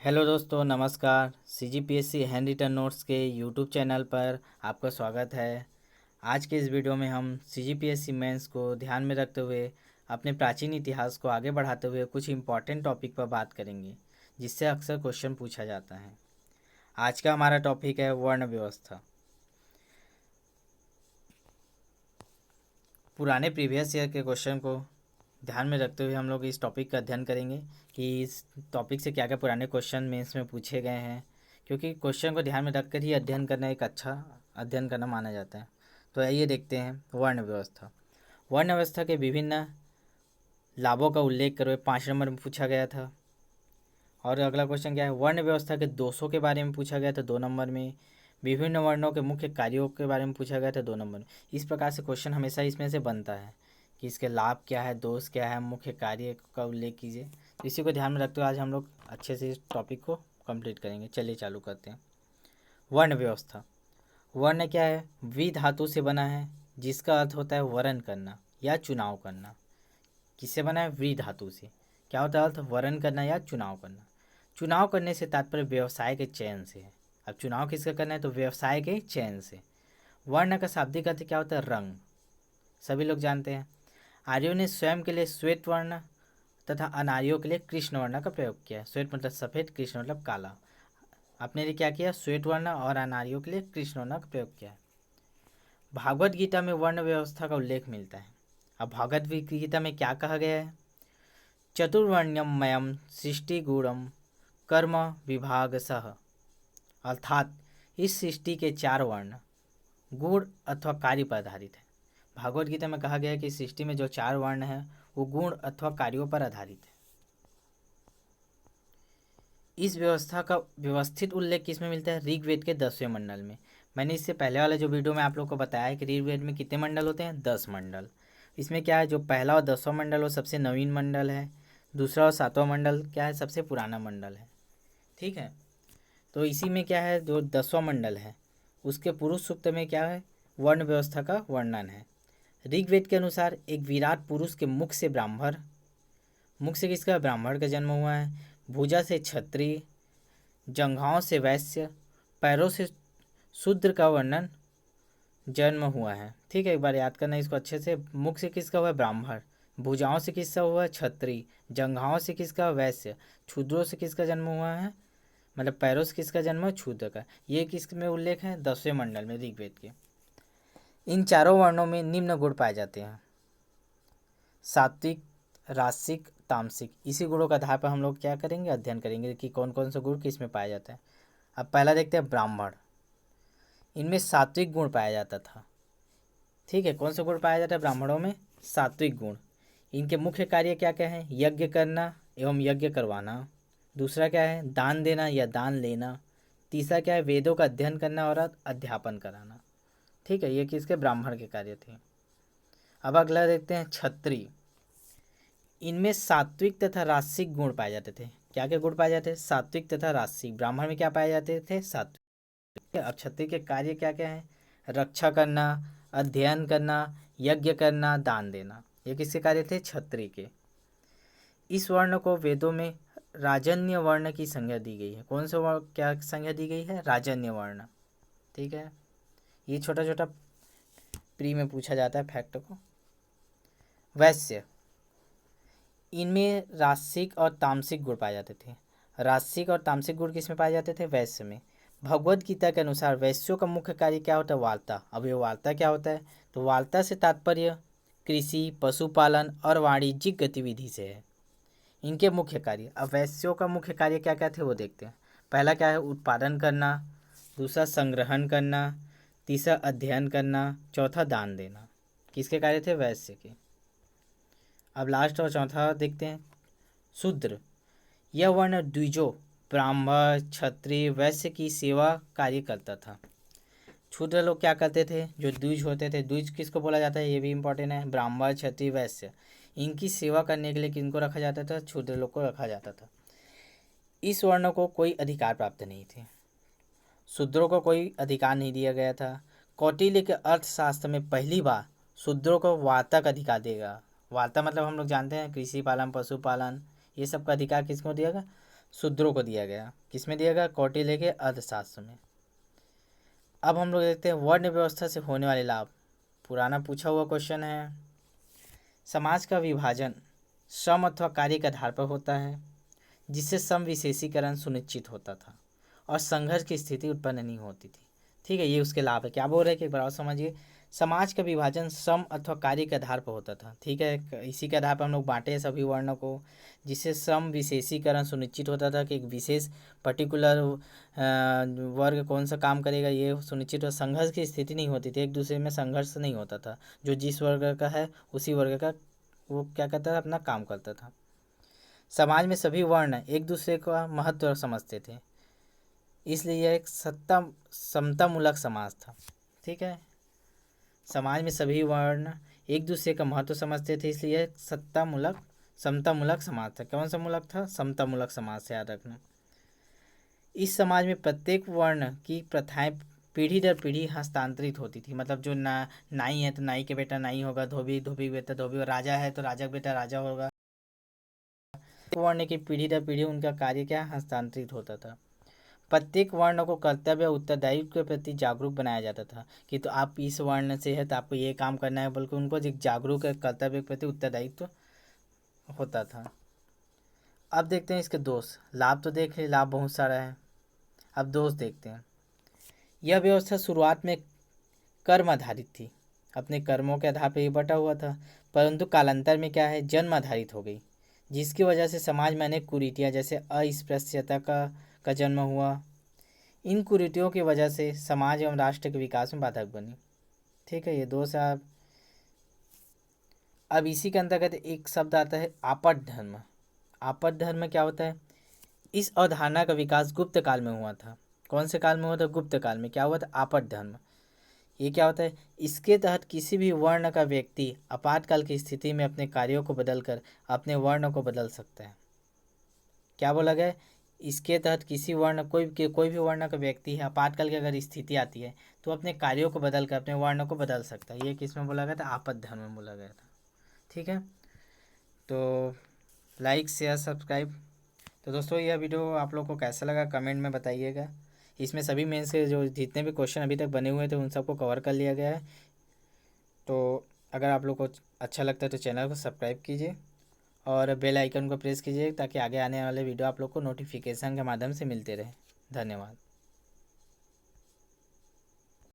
Hello दोस्तों, नमस्कार। CGPSC hand written notes के यूट्यूब चैनल पर आपका स्वागत है। आज के इस वीडियो में हम सीजीपीएससी मेंस को ध्यान में रखते हुए अपने प्राचीन इतिहास को आगे बढ़ाते हुए कुछ इम्पॉर्टेंट टॉपिक पर बात करेंगे, जिससे अक्सर क्वेश्चन पूछा जाता है। आज का हमारा टॉपिक है वर्ण व्यवस्था। पुराने प्रीवियस ईयर के क्वेश्चन को ध्यान में रखते हुए हम लोग इस टॉपिक का अध्ययन करेंगे कि इस टॉपिक से क्या क्या पुराने क्वेश्चन मेंस में पूछे गए हैं, क्योंकि क्वेश्चन को ध्यान में रखकर ही अध्ययन करना एक अच्छा अध्ययन करना माना जाता है। तो आइए देखते हैं वर्ण व्यवस्था। वर्ण व्यवस्था के विभिन्न लाभों का उल्लेख करो, 5 नंबर में पूछा गया था। और अगला क्वेश्चन क्या है, वर्ण व्यवस्था के दोषों के बारे में पूछा गया था 2 नंबर में। विभिन्न वर्णों के मुख्य कार्यों के बारे में पूछा गया था 2 नंबर में। इस प्रकार से क्वेश्चन हमेशा इसमें से बनता है कि इसके लाभ क्या है, दोष क्या है, मुख्य कार्य का उल्लेख कीजिए। तो इसी को ध्यान में रखते हुए आज हम लोग अच्छे से इस टॉपिक को कंप्लीट करेंगे। चलिए चालू करते हैं। वर्ण व्यवस्था। वर्ण क्या है? वी धातु से बना है, जिसका अर्थ होता है वर्ण करना या चुनाव करना। किससे बना है? वी धातु से। क्या होता है अर्थ? वर्ण करना या चुनाव करना। चुनाव करने से तात्पर्य व्यवसाय के चयन से है। अब चुनाव किसका करना है? तो व्यवसाय के चयन से। वर्ण का शाब्दिक अर्थ क्या होता है? रंग। सभी लोग जानते हैं। आर्यों ने स्वयं के लिए श्वेत वर्ण तथा अनार्यों के लिए कृष्ण वर्ण का प्रयोग किया। श्वेत मतलब सफ़ेद, कृष्ण मतलब काला। अपने लिए क्या किया? श्वेत वर्ण, और अनार्यों के लिए कृष्ण वर्ण का प्रयोग किया। भागवत गीता में वर्ण व्यवस्था का उल्लेख मिलता है। अब भागवत गीता में क्या कहा गया है? चतुर्वर्ण्यम मयम सृष्टि गुणम कर्म विभाग सह, अर्थात इस सृष्टि के 4 वर्ण गुण अथवा कार्य पर आधारित है। भागवत गीता में कहा गया है कि सृष्टि में जो 4 वर्ण हैं वो गुण अथवा कार्यों पर आधारित है। इस व्यवस्था का व्यवस्थित उल्लेख किसमें मिलता है? ऋग्वेद के 10वें मंडल में। मैंने इससे पहले वाले जो वीडियो में आप लोग को बताया है कि ऋग्वेद में कितने मंडल होते हैं? 10 मंडल। इसमें क्या है, जो पहला और 10वां मंडल वो सबसे नवीन मंडल है। दूसरा और 7वां मंडल क्या है? सबसे पुराना मंडल है। ठीक है। तो इसी में क्या है, जो 10वां मंडल है उसके पुरुष सूक्त में क्या है? वर्ण व्यवस्था का वर्णन है। ऋग्वेद के अनुसार एक विराट पुरुष के मुख से ब्राह्मण, मुख से किसका? ब्राह्मण का जन्म हुआ है। भुजा से क्षत्रिय, जंघाओं से वैश्य, पैरों से शूद्र का वर्णन जन्म हुआ है। ठीक है, एक बार याद करना इसको अच्छे से। मुख से किसका हुआ है? ब्राह्मण। भुजाओं से किसका हुआ है? क्षत्रिय। जंघाओं से किसका? वैश्य। क्षुद्रों से किसका जन्म हुआ है? मतलब पैरों से किसका जन्म है? क्षुद्र का। ये किस में उल्लेख है? 10वें मंडल में ऋग्वेद के। इन 4 वर्णों में निम्न गुण पाए जाते हैं: सात्विक, रासिक, तामसिक। इसी गुणों के आधार पर हम लोग क्या करेंगे? अध्ययन करेंगे कि कौन कौन से गुण किस में पाया जाता है। अब पहला देखते हैं ब्राह्मण। इनमें सात्विक गुण पाया जाता था। ठीक है, कौन सा गुण पाया जाता है ब्राह्मणों में? सात्विक गुण। इनके मुख्य कार्य क्या क्या है? यज्ञ करना एवं यज्ञ करवाना। दूसरा क्या है? दान देना या दान लेना। तीसरा क्या है? वेदों का अध्ययन करना और अध्यापन कराना। ठीक है, ये किसके? ब्राह्मण के कार्य थे। अब अगला देखते हैं क्षत्रिय। इनमें सात्विक तथा रासिक गुण पाए जाते थे। क्या क्या गुण पाए जाते हैं? सात्विक तथा रासिक। ब्राह्मण में क्या पाए जाते थे? सात्विक। अब क्षत्रिय के कार्य क्या क्या है? रक्षा करना, अध्ययन करना, यज्ञ करना, दान देना। ये किसके कार्य थे? क्षत्रिय के। इस वर्ण को वेदों में राजन्य वर्ण की संज्ञा दी गई है। कौन सा वर्ण, क्या संज्ञा दी गई है? राजन्य वर्ण। ठीक है, ये छोटा छोटा प्री में पूछा जाता है फैक्ट को। वैश्य। इनमें रासिक और तामसिक गुण पाए जाते थे। रासिक और तामसिक गुण किस में पाए जाते थे? वैश्य में। भगवद गीता के अनुसार वैश्यों का मुख्य कार्य क्या होता है? वार्ता। अब ये वार्ता क्या होता है? तो वार्ता से तात्पर्य कृषि, पशुपालन और वाणिज्यिक गतिविधि से है। इनके मुख्य कार्य, अब वैश्यों का मुख्य कार्य क्या क्या थे वो देखते हैं। पहला क्या है? उत्पादन करना। दूसरा संग्रहण करना। तीसरा अध्ययन करना। चौथा दान देना। किसके कार्य थे? वैश्य के। अब लास्ट और चौथा देखते हैं, शूद्र। यह वर्ण द्विजों ब्राह्मण, क्षत्रिय, वैश्य की सेवा कार्य करता था। शूद्र लोग क्या करते थे? जो द्विज होते थे, द्विज किसको बोला जाता है? ये भी इंपॉर्टेंट है। ब्राह्मण, क्षत्रिय, वैश्य, इनकी सेवा करने के लिए किनको रखा जाता था? शूद्र लोग को रखा जाता था। इस वर्ण को कोई अधिकार प्राप्त नहीं थे। शूद्रों को कोई अधिकार नहीं दिया गया था। कौटिल्य के अर्थशास्त्र में पहली बार शूद्रों को वार्ता का अधिकार देगा। वार्ता मतलब हम लोग जानते हैं कृषि पालन, पशुपालन, ये सब का अधिकार किसको दिया गया? शूद्रों को दिया गया। किसमें दिया गया? कौटिल्य के अर्थशास्त्र में। अब हम लोग देखते हैं वर्ण व्यवस्था से होने वाले लाभ। पुराना पूछा हुआ क्वेश्चन है। समाज का विभाजन श्रम अथवा कार्य के आधार पर होता है, जिससे सम विशेषीकरण सुनिश्चित होता था और संघर्ष की स्थिति उत्पन्न नहीं होती थी। ठीक है, ये उसके लाभ है। क्या बोल रहे हैं कि एक बार और समझिए। समाज का विभाजन श्रम अथवा कार्य के आधार पर होता था। ठीक है, इसी के आधार पर हम लोग बांटे हैं सभी वर्णों को, जिससे सम विशेषीकरण सुनिश्चित होता था कि एक विशेष पर्टिकुलर वर्ग कौन सा काम करेगा, ये सुनिश्चित हो। संघर्ष की स्थिति नहीं होती थी, एक दूसरे में संघर्ष नहीं होता था। जो जिस वर्ग का है उसी वर्ग का वो क्या करता था, अपना काम करता था। समाज में सभी वर्ण एक दूसरे का महत्व समझते थे, इसलिए यह एक समतामूलक समाज था। ठीक है, समाज में सभी वर्ण एक दूसरे का महत्व समझते थे, इसलिए यह समतामूलक समाज था। कौन सा मूलक था? समतामूलक समाज से याद रखना। इस समाज में प्रत्येक वर्ण की प्रथाएं पीढ़ी दर पीढ़ी हस्तांतरित होती थी। मतलब जो नाई है तो नाई के बेटा नाई होगा, धोबी धोबी बेटा धोबी, और राजा है तो राजा का बेटा राजा होगा। वर्ण की पीढ़ी दर पीढ़ी उनका कार्य क्या हस्तांतरित होता था। प्रत्येक वर्ण को कर्तव्य और उत्तरदायित्व के प्रति जागरूक बनाया जाता था कि तो आप इस वर्ण से है तो आपको ये काम करना है, बल्कि उनको एक जागरूक कर्तव्य के प्रति उत्तरदायित्व होता था। अब देखते हैं इसके दोष। लाभ तो देख लिए, लाभ बहुत सारा है। अब दोष देखते हैं। यह व्यवस्था शुरुआत में कर्म आधारित थी, अपने कर्मों के आधार पर ये बटा हुआ था, परंतु कालांतर में क्या है, जन्म आधारित हो गई, जिसकी वजह से समाज में अनेक कुरीतियाँ जैसे अस्पृश्यता का जन्म हुआ। इन कुरीतियों की वजह से समाज एवं राष्ट्र के विकास में बाधक बनी। ठीक है, ये दो साहब। अब इसी के अंतर्गत एक शब्द आता है आपद धर्म। आपद धर्म क्या होता है? इस अवधारणा का विकास गुप्त काल में हुआ था। कौन से काल में हुआ था? गुप्त काल में। क्या हुआ था? आपद धर्म। ये क्या होता है? इसके तहत किसी भी वर्ण का व्यक्ति आपातकाल की स्थिति में अपने कार्यों को बदलकर अपने वर्ण को बदल सकता है। क्या बोला गया? इसके तहत किसी वर्ण कोई भी वर्ण का व्यक्ति है, आपातकाल की अगर स्थिति आती है तो अपने कार्यों को बदल कर अपने वर्ण को बदल सकता है। ये किस में बोला गया था? आपद धर्म में बोला गया था। ठीक है, तो लाइक शेयर सब्सक्राइब। तो दोस्तों यह वीडियो आप लोग को कैसा लगा कमेंट में बताइएगा। इसमें सभी मेंस के जो जितने भी क्वेश्चन अभी तक बने हुए थे उन सबको कवर कर लिया गया है। तो अगर आप लोग को अच्छा लगता है तो चैनल को सब्सक्राइब कीजिए और बेल आइकन को प्रेस कीजिए ताकि आगे आने वाले वीडियो आप लोग को नोटिफिकेशन के माध्यम से मिलते रहे। धन्यवाद।